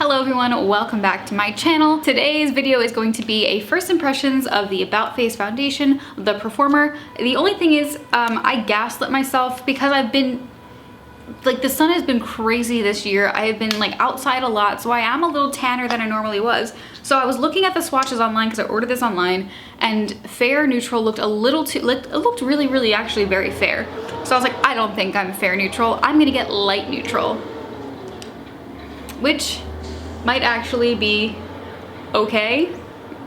Hello everyone, welcome back to my channel. Today's video is going to be a first impressions of the About Face foundation, the Performer. The only thing is, I gaslit myself because I've been, like, the sun has been crazy this year. I have been like outside a lot, so I am a little tanner than I normally was. So I was looking at the swatches online because I ordered this online, and fair neutral looked a little too, it looked really actually very fair. So I was like, I don't think I'm fair neutral. I'm gonna get light neutral, which might actually be okay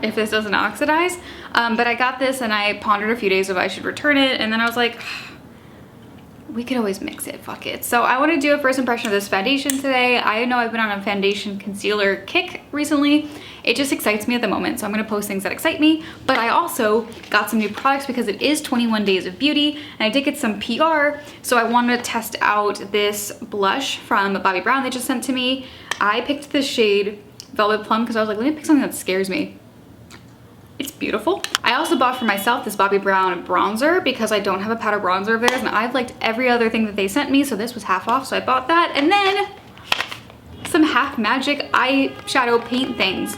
if this doesn't oxidize. But I got this and I pondered a few days if I should return it, and then I was like, we could always mix it, fuck it. So I want to do a first impression of this foundation today. I know I've been on a foundation concealer kick recently. It just excites me at the moment, so I'm going to post things that excite me. But I also got some new products because it is 21 days of beauty, and I did get some PR, so I wanted to test out this blush from Bobbi Brown they just sent to me. I picked the shade Velvet Plum because I was like, let me pick something that scares me. It's beautiful. I also bought for myself this Bobbi Brown bronzer because I don't have a powder bronzer of theirs, and I've liked every other thing that they sent me, so this was half off, so I bought that. And then some Half Magic eyeshadow paint things.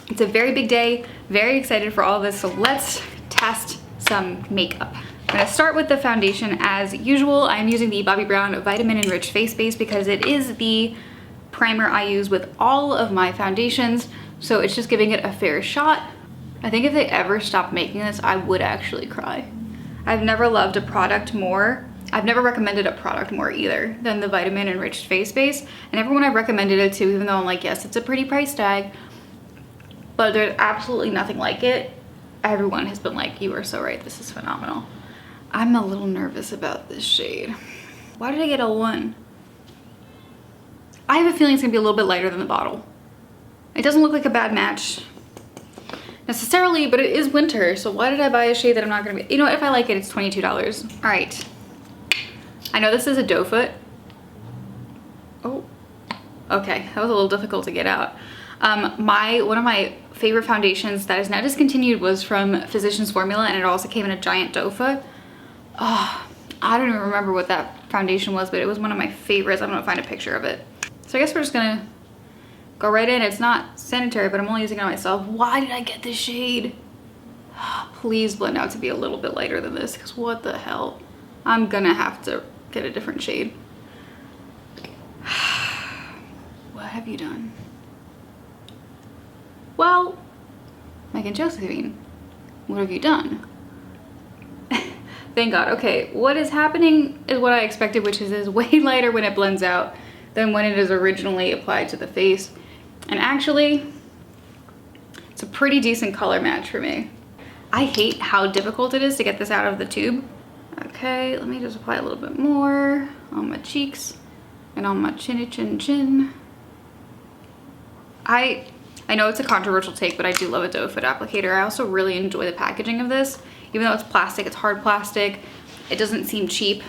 It's a very big day, very excited for all of this, so let's test some makeup. I'm gonna start with the foundation as usual. I'm using the Bobbi Brown Vitamin Enriched Face Base because it is the primer I use with all of my foundations, so it's just giving it a fair shot. I think if they ever stopped making this, I would actually cry. I've never loved a product more. I've never recommended a product more either than the Vitamin Enriched Face Base, and everyone I've recommended it to, even though I'm like, yes, it's a pretty price tag, but there's absolutely nothing like it. Everyone has been like, you are so right, this is phenomenal. I'm a little nervous about this shade. Why did I get a 1? I have a feeling it's gonna be a little bit lighter than the bottle. It doesn't look like a bad match necessarily, but it is winter, so why did I buy a shade that I'm not gonna be, you know, if I like it, it's $22. All right, I know this is a doe foot. Oh, okay, that was a little difficult to get out. One of my favorite foundations that is now discontinued was from Physicians Formula, and it also came in a giant doe foot. Oh, I don't even remember what that foundation was, but it was one of my favorites. I'm gonna find a picture of it. So I guess we're just gonna go right in. It's not sanitary, but I'm only using it on myself. Why did I get this shade? Please blend out to be a little bit lighter than this, because what the hell? I'm gonna have to get a different shade. What have you done? Well, Megan Josephine, what have you done? Thank God. Okay, what is happening is what I expected, which is way lighter when it blends out than when it is originally applied to the face. And actually, it's a pretty decent color match for me. I hate how difficult it is to get this out of the tube. Okay, let me just apply a little bit more on my cheeks and on my chin. I know it's a controversial take, but I do love a doe foot applicator. I also really enjoy the packaging of this. Even though it's plastic, it's hard plastic. It doesn't seem cheap.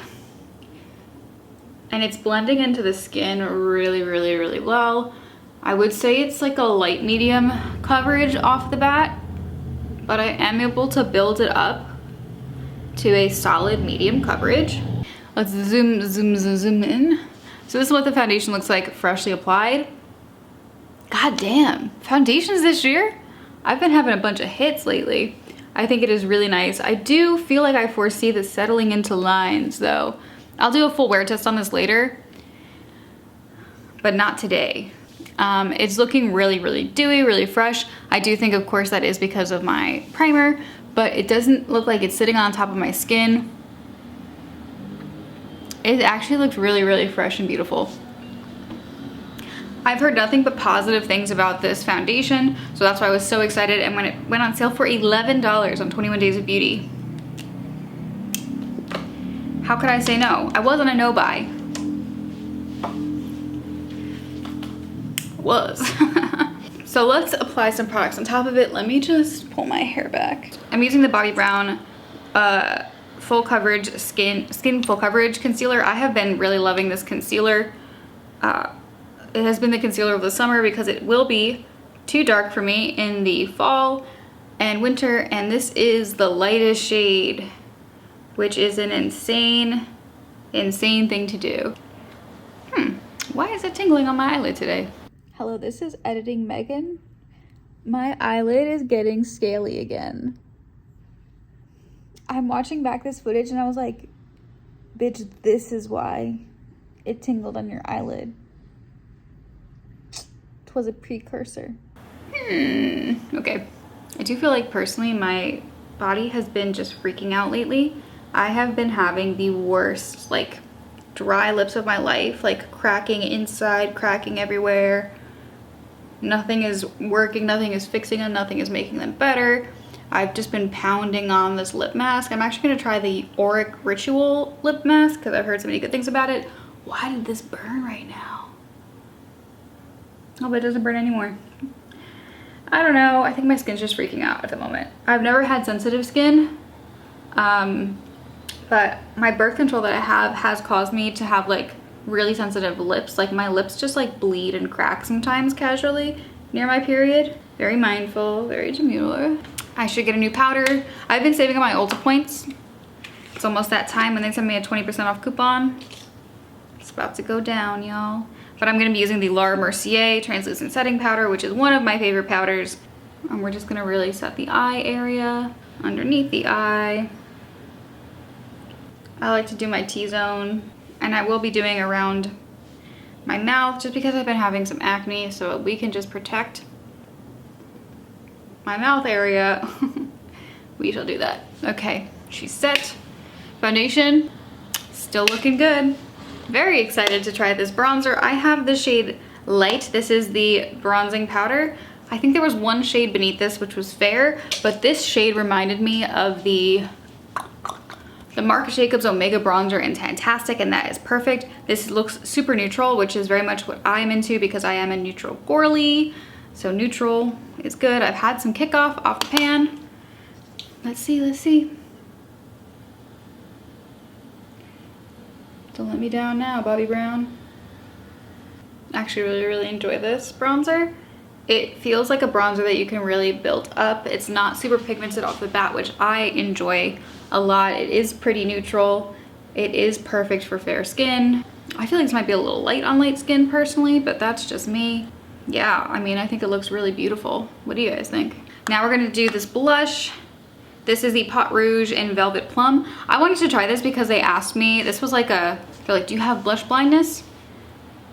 And it's blending into the skin really well. I would say it's like a light medium coverage off the bat, but I am able to build it up to a solid medium coverage. Let's zoom in. So this is what the foundation looks like freshly applied. God damn, foundations this year? I've been having a bunch of hits lately. I think it is really nice. I do feel like I foresee this settling into lines though. I'll do a full wear test on this later, but not today. It's looking really dewy, really fresh. I do think, of course, that is because of my primer, but it doesn't look like it's sitting on top of my skin. It actually looks really fresh and beautiful. I've heard nothing but positive things about this foundation, so that's why I was so excited. And when it went on sale for $11 on 21 Days of Beauty, how could I say no? I wasn't a no buy. Was. So let's apply some products on top of it. Let me just pull my hair back. I'm using the Bobbi Brown full coverage skin full coverage concealer. I have been really loving this concealer. It has been the concealer of the summer because it will be too dark for me in the fall and winter, and this is the lightest shade, which is an insane thing to do. Why is it tingling on my eyelid today? Hello, this is editing Megan. My eyelid is getting scaly again. I'm watching back this footage and I was like, bitch, this is why it tingled on your eyelid. It was a precursor. Okay. I do feel like personally my body has been just freaking out lately. I have been having the worst, like, dry lips of my life, like cracking inside, cracking everywhere. Nothing is working, nothing is fixing them, nothing is making them better. I've just been pounding on this lip mask. I'm actually gonna try the Auric Ritual lip mask because I've heard so many good things about it. Why did this burn right now? Oh, but it doesn't burn anymore. I don't know, I think my skin's just freaking out at the moment. I've never had sensitive skin, but my birth control that I have has caused me to have like really sensitive lips. Like my lips just like bleed and crack sometimes casually near my period. Very mindful, very demure. I should get a new powder. I've been saving up my Ulta points. It's almost that time when they send me a 20% off coupon. It's about to go down, y'all. But I'm gonna be using the Laura Mercier Translucent Setting Powder, which is one of my favorite powders. And we're just gonna really set the eye area, underneath the eye. I like to do my T-zone, and I will be doing around my mouth just because I've been having some acne, so we can just protect my mouth area. We shall do that. Okay, she's set. Foundation, still looking good. Very excited to try this bronzer. I have the shade Light. This is the bronzing powder. I think there was one shade beneath this which was fair, but this shade reminded me of the Marc Jacobs Omega bronzer in Fantastic, and that is perfect. This looks super neutral, which is very much what I'm into because I am a neutral girly. So neutral is good. I've had some kickoff off the pan. Let's see, let's see. Don't let me down now, Bobby Brown. Actually really enjoy this bronzer. It feels like a bronzer that you can really build up. It's not super pigmented off the bat, which I enjoy a lot. It is pretty neutral. It is perfect for fair skin. I feel like this might be a little light on light skin personally, but that's just me. Yeah, I mean, I think it looks really beautiful. What do you guys think? Now we're gonna do this blush. This is the Pot Rouge in Velvet Plum. I wanted to try this because they asked me, this was like they're like, do you have blush blindness?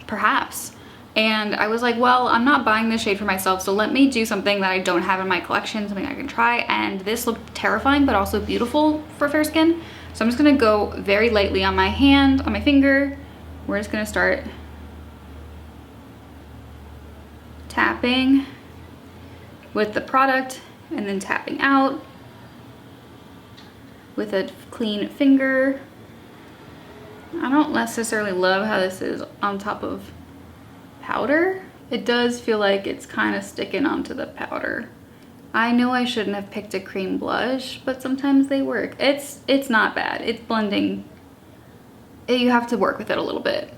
Perhaps. And I was like, well, I'm not buying this shade for myself, so let me do something that I don't have in my collection, something I can try. And this looked terrifying, but also beautiful for fair skin. So I'm just gonna go very lightly on my hand, on my finger. We're just gonna start tapping with the product and then tapping out with a clean finger. I don't necessarily love how this is on top of powder. It does feel like it's kind of sticking onto the powder. I know I shouldn't have picked a cream blush, but sometimes they work. It's not bad. It's blending. You have to work with it a little bit,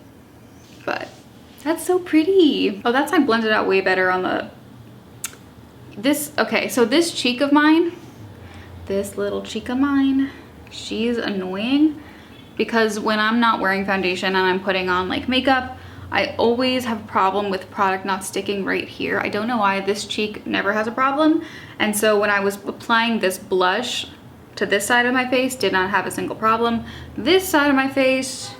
but that's so pretty. Oh, that's like blended out way better on the, okay, so this cheek of mine, this little cheek of mine, she's annoying because when I'm not wearing foundation and I'm putting on like makeup, I always have a problem with product not sticking right here. I don't know why. This cheek never has a problem. And so when I was applying this blush to this side of my face, did not have a single problem. This side of my face,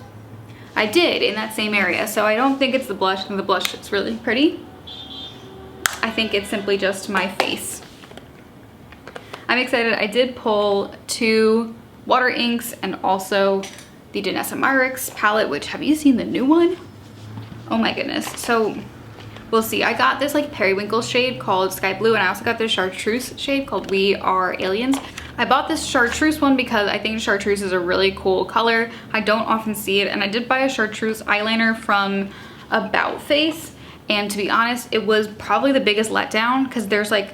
I did in that same area. So I don't think it's the blush, and the blush is really pretty. I think it's simply just my face. I'm excited. I did pull 2 water inks and also the Danessa Myricks palette, which, have you seen the new one? Oh my goodness. So we'll see. I got this like periwinkle shade called Sky Blue, and I also got this chartreuse shade called We Are Aliens. I bought this chartreuse one because I think chartreuse is a really cool color. I don't often see it, and I did buy a chartreuse eyeliner from About Face, and to be honest, it was probably the biggest letdown because there's like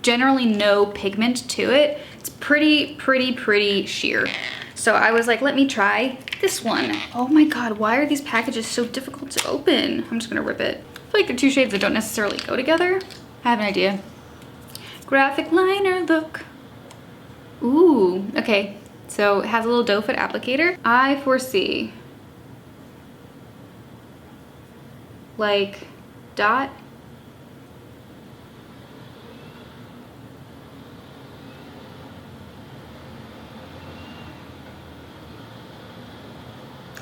generally no pigment to it. It's pretty sheer. So I was like, let me try this one. Oh my God, why are these packages so difficult to open? I'm just gonna rip it. I feel like they're 2 shades that don't necessarily go together. I have an idea. Graphic liner look. Ooh, okay. So it has a little doe foot applicator. I foresee like dot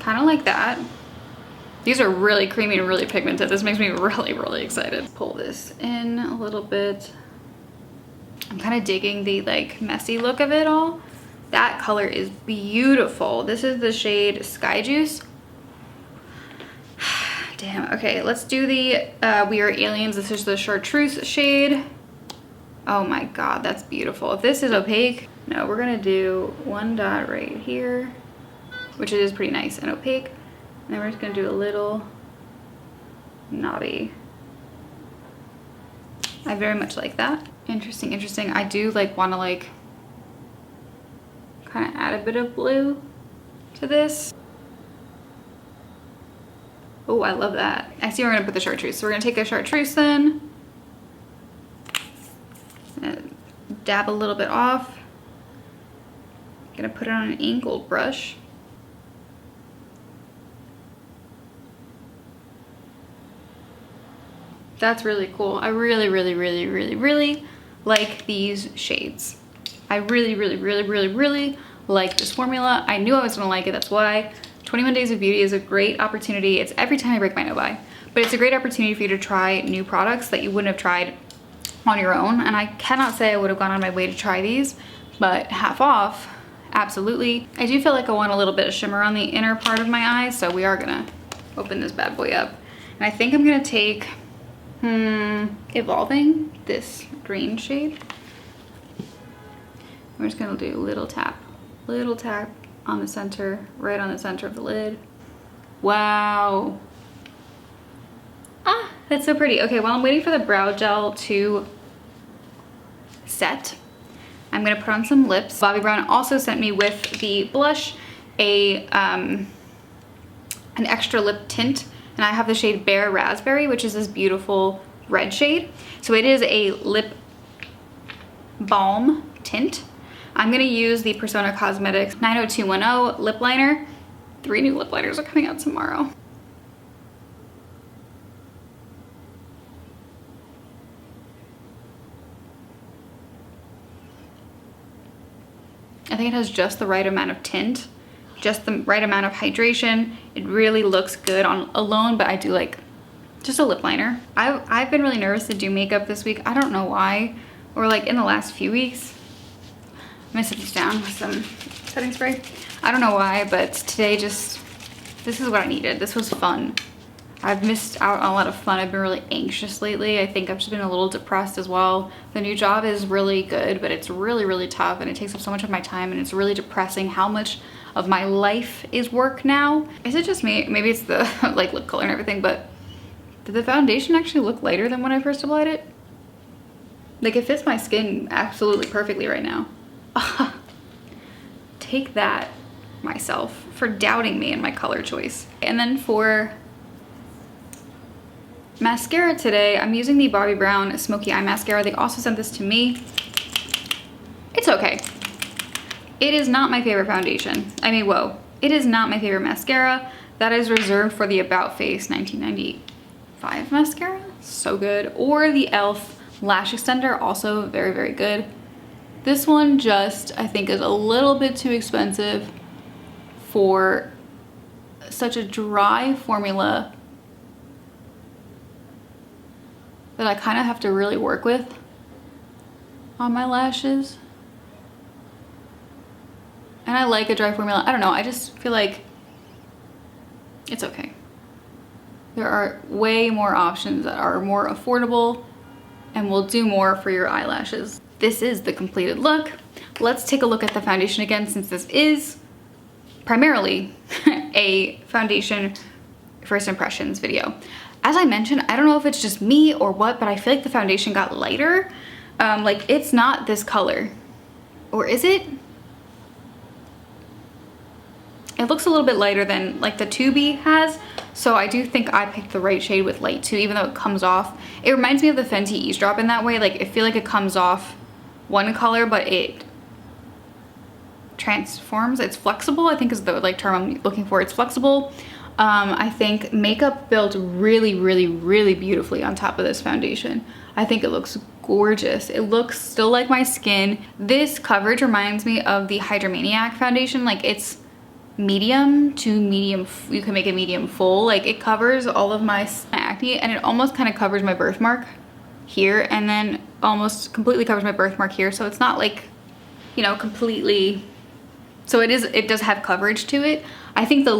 kind of like that. These are really creamy and really pigmented. This makes me really excited. Pull this in a little bit. I'm kind of digging the like messy look of it all. That color is beautiful. This is the shade Sky Juice. Damn, okay, let's do the We Are Aliens. This is the Chartreuse shade. Oh my God, that's beautiful. If this is opaque, no, we're gonna do one dot right here, which is pretty nice and opaque. And then we're just gonna do a little knobby. I very much like that. Interesting, interesting. I do like wanna like kind of add a bit of blue to this. Oh, I love that. I see we're gonna put the chartreuse. So we're gonna take a chartreuse then. Dab a little bit off. Gonna put it on an angled brush. That's really cool. I really like these shades. I really like this formula. I knew I was gonna like it, that's why. 21 Days of Beauty is a great opportunity. It's every time I break my no buy, but it's a great opportunity for you to try new products that you wouldn't have tried on your own. And I cannot say I would have gone on my way to try these, but half off, absolutely. I do feel like I want a little bit of shimmer on the inner part of my eye, so we are gonna open this bad boy up. And I think I'm gonna take Evolving, this green shade. We're just gonna do a little tap on the center, right on the center of the lid. Wow. Ah, that's so pretty. Okay, while I'm waiting for the brow gel to set, I'm gonna put on some lips. Bobbi Brown also sent me with the blush an extra lip tint, and I have the shade Bare Raspberry, which is this beautiful red shade. So it is a lip balm tint. I'm gonna use the Persona Cosmetics 90210 lip liner. 3 new lip liners are coming out tomorrow. I think it has just the right amount of tint, just the right amount of hydration. It really looks good on alone, but I do like just a lip liner. I've been really nervous to do makeup this week. I don't know why, or like in the last few weeks. I'm gonna set these down with some setting spray. I don't know why, but today this is what I needed. This was fun. I've missed out on a lot of fun. I've been really anxious lately. I think I've just been a little depressed as well. The new job is really good, but it's really tough, and it takes up so much of my time, and it's really depressing how much of my life is work now. Is it just me? Maybe it's the like lip color and everything, but did the foundation actually look lighter than when I first applied it? Like, it fits my skin absolutely perfectly right now. Take that, myself, for doubting me and my color choice. And then for mascara today, I'm using the Bobbi Brown Smoky Eye Mascara. They also sent this to me. It's okay. It is not my favorite foundation. I mean, whoa. It is not my favorite mascara. That is reserved for the About Face 1995 mascara. So good. Or the e.l.f. Lash Extender, also very good. This one just, I think, is a little bit too expensive for such a dry formula that I kind of have to really work with on my lashes. And I like a dry formula. I don't know, I just feel like it's okay. There are way more options that are more affordable and will do more for your eyelashes. This is the completed look. Let's take a look at the foundation again, since this is primarily a foundation first impressions video. As I mentioned, I don't know if it's just me or what, but I feel like the foundation got lighter. Like, it's not this color. Or is it? It looks a little bit lighter than like the 2B has. So I do think I picked the right shade with light 2, even though it comes off. It reminds me of the Fenty Eavesdrop in that way. Like, I feel like it comes off one color, but it transforms. It's flexible, I think is the like term I'm looking for. It's flexible. I think makeup built really beautifully on top of this foundation. I think it looks gorgeous. It looks still like my skin. This coverage reminds me of the Hydromaniac foundation. Like, it's medium to medium, you can make it medium full. Like it covers all of my acne, and it almost kind of covers my birthmark here, and then almost completely covers my birthmark here. So it's not like, you know, completely, so it does have coverage to it. I think the